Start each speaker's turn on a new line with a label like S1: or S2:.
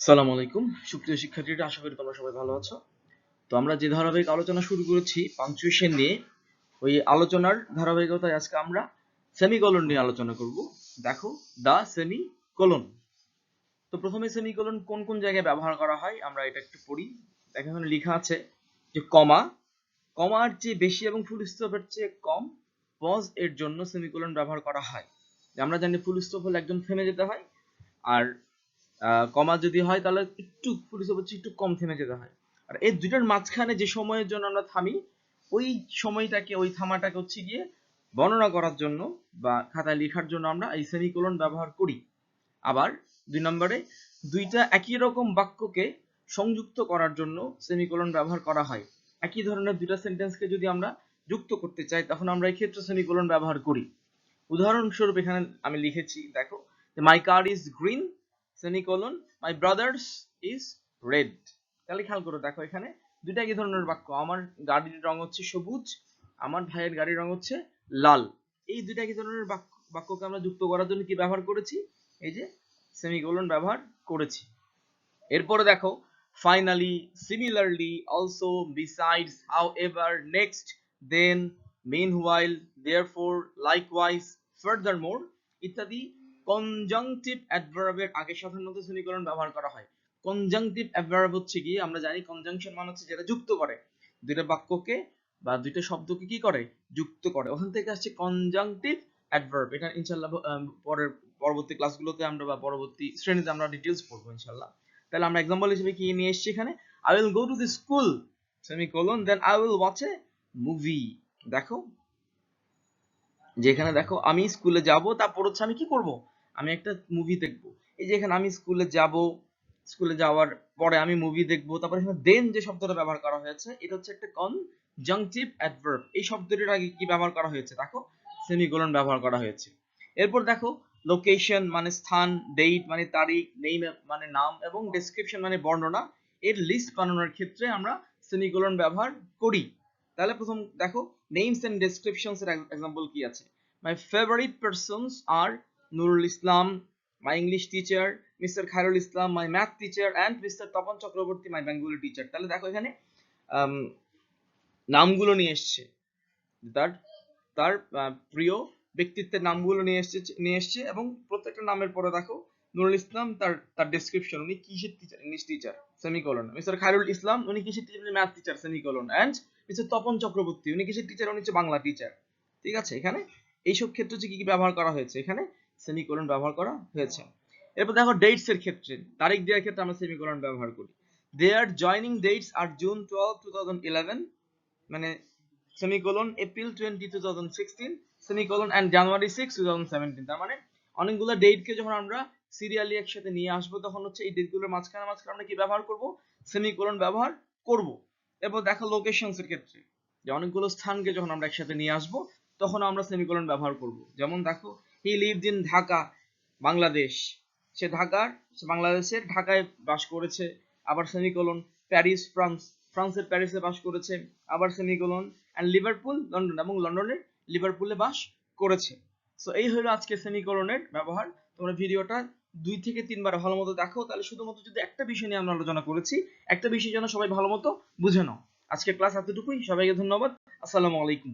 S1: আসসালামু আলাইকুম সুপ্রিয় শিক্ষার্থীরা, আশা করি তোমরা সবাই ভালো আছো। তো আমরা যে ধারাবাহিক আলোচনা শুরু করেছি পাংচুয়েশন নিয়ে, ওই আলোচনার ধারাবাহিকতায় আজকে আমরা সেমিকোলন নিয়ে আলোচনা করব। দেখো, দা সেমিকোলন। তো প্রথমে সেমিকোলন কোন কোন জায়গায় ব্যবহার করা হয় আমরা এটা একটু পড়ি। দেখো, এখানে লেখা আছে যে কমার চেয়ে বেশি এবং ফুল স্টপের চেয়ে কম পজ এর জন্য সেমিকোলন ব্যবহার করা হয়। আমরা জানি ফুল স্টপ হলে একদম থেমে যেতে হয়, আর কমা যদি হয় তাহলে একটু ফুল স্টপ হচ্ছে একটু কম থেমে যেতে হয়। আর এই দুইটার মাঝখানে যে সময়ের জন্য আমরা থামি, ওই সময়টাকে, ওই থামাটাকে হচ্ছে গিয়ে বর্ণনা করার জন্য বা খাতায় লেখার জন্য আমরা এই সেমিকোলন ব্যবহার করি। আবার 2 নম্বরে দুইটা একই রকম বাক্যকে সংযুক্ত করার জন্য সেমিকোলন ব্যবহার করা হয়। একই ধরনের দুইটা সেন্টেন্সকে যদি আমরা যুক্ত করতে চাই তখন আমরা এই ক্ষেত্রে সেমিকোলন ব্যবহার করি। উদাহরণস্বরূপ এখানে আমি লিখেছি, দেখো, my car is green semicolon my brothers is red. তাহলে খেয়াল করো, দেখো এখানে দুইটা একই ধরনের বাক্য। আমার গাড়ির রং হচ্ছে সবুজ, আমার ভাইয়ের গাড়ির রং হচ্ছে লাল। এই দুইটা একই ধরনের বাক্যকে আমরা যুক্ত করার জন্য কি ব্যবহার করেছি? এই যে সেমিকোলন ব্যবহার করেছি। এরপরে দেখো, finally, similarly, also, besides, however, next, then, meanwhile, therefore, likewise, furthermore ইত্যাদি কনজাংটিভ অ্যাডভার্বের আগে সাধারণত সেমিকোলন ব্যবহার করা হয়। কনজাংটিভ অ্যাডভার্ব হচ্ছে কি, আমরা জানি কনজাংশন মানে হচ্ছে যেটা যুক্ত করে, দুইটা বাক্যকে বা দুইটা শব্দকে কি করে, যুক্ত করে। ওখান থেকে আসছে কনজাংটিভ অ্যাডভার্ব। এটা ইনশাআল্লাহ পরবর্তী ক্লাসগুলোতে আমরা বা পরবর্তী শ্রেণীতে আমরা ডিটেইলস পড়বো ইনশাআল্লাহ। তাহলে আমরা एग्जांपल হিসেবে কি নিয়ে এসেছি এখানে, I will go to the school semicolon then I will watch a movie। দেখো যে এখানে দেখো, আমি স্কুলে যাব, তারপর হচ্ছে আমি কি করব, আমি একটা মুভি দেখব। এই যে এখানে আমি স্কুলে যাব, স্কুলে যাওয়ার পরে আমি মুভি দেখব, তারপর এখানে দেন যে শব্দটা ব্যবহার করা হয়েছে এটা হচ্ছে একটা কনজাংটিভ অ্যাডভার্ব। এই শব্দটির আগে কি ব্যবহার করা হয়েছে? দেখো, সেমিকোলন ব্যবহার করা হয়েছে। এরপর দেখো, লোকেশন মানে স্থান, ডেট মানে তারিখ, নেম মানে নাম, এবং ডেসক্রিপশন মানে বর্ণনা, এর লিস্ট বানানোর ক্ষেত্রে আমরা সেমিকোলন ব্যবহার করি। তাহলে প্রথম দেখো, নেমস এন্ড ডেসক্রিপশনস এর एग्जांपल কি আছে? My favourite persons are Nurul Islam, my English teacher mister Khairul Islam, my math teacher and mister Tapan Chakraborty, my Bengali teacher. তাহলে দেখো এখানে নামগুলো নিয়ে এসছে, তার তার প্রিয় ব্যক্তিত্বের নামগুলো নিয়ে এসছে এবং প্রত্যেকটা নামের পরে দেখো নুরুল ইসলাম তার তার ডেসক্রিপশন, উনি কিসের teacher, English teacher semicolon. Mister Khairul Islam উনি কিসের teacher, math teacher semicolon. And mister Tapan Chakraborty উনি কিসের টিচার, উনি হচ্ছে বাংলা টিচার। ঠিক আছে, এখানে এইসব ক্ষেত্রে হচ্ছে কি কি ব্যবহার করা হয়েছে, এখানে সেমিকোলন ব্যবহার করা হয়েছে। এরপর দেখো, ডেটস এর ক্ষেত্রে, তারিখ দেওয়ার ক্ষেত্রে আমরা সেমিকোলন ব্যবহার করি। দেয়ার জয়নিং ডেটস আর জুন 12, 2011, মানে সেমিকোলন এপ্রিল 20, 2016 সেমিকোলন এন্ড জানুয়ারি 6, 2017। তার মানে অনেকগুলো ডেটকে যখন আমরা সিরিয়ালি একসাথে নিয়ে আসবো তখন হচ্ছে এই ডেটগুলোর মাঝখানে আমরা কি ব্যবহার করব, সেমিকোলন ব্যবহার করব। এরপর দেখো, লোকেশনস এর ক্ষেত্রে, যে অনেকগুলো স্থানকে যখন আমরা একসাথে নিয়ে আসবো তখন আমরা সেমিকোলন ব্যবহার করব। যেমন দেখো, he lived in Dhaka, Bangladesh, সে বাংলাদেশের ঢাকায় বাস করেছে। আবার সেমিকোলন, প্যারিস, ফ্রান্সের প্যারিসে বাস করেছে। আবার সেমিকোলন, এন্ড লিভারপুল, লন্ডন, এবং লন্ডনের লিভারপুলে বাস করেছে। সো এই হলো আজকে সেমিকোলনের ব্যবহার। তোমরা ভিডিওটা 2 থেকে 3 বার ভালো মতো দেখো, তাহলে শুধুমাত্র যদি একটা বিষয় নিয়ে আমরা আলোচনা করেছি, একটা বিষয় যেন সবাই ভালো মতো বুঝে নাও। আজকে ক্লাস এতটুকুই, সবাইকে ধন্যবাদ। আসসালামু আলাইকুম।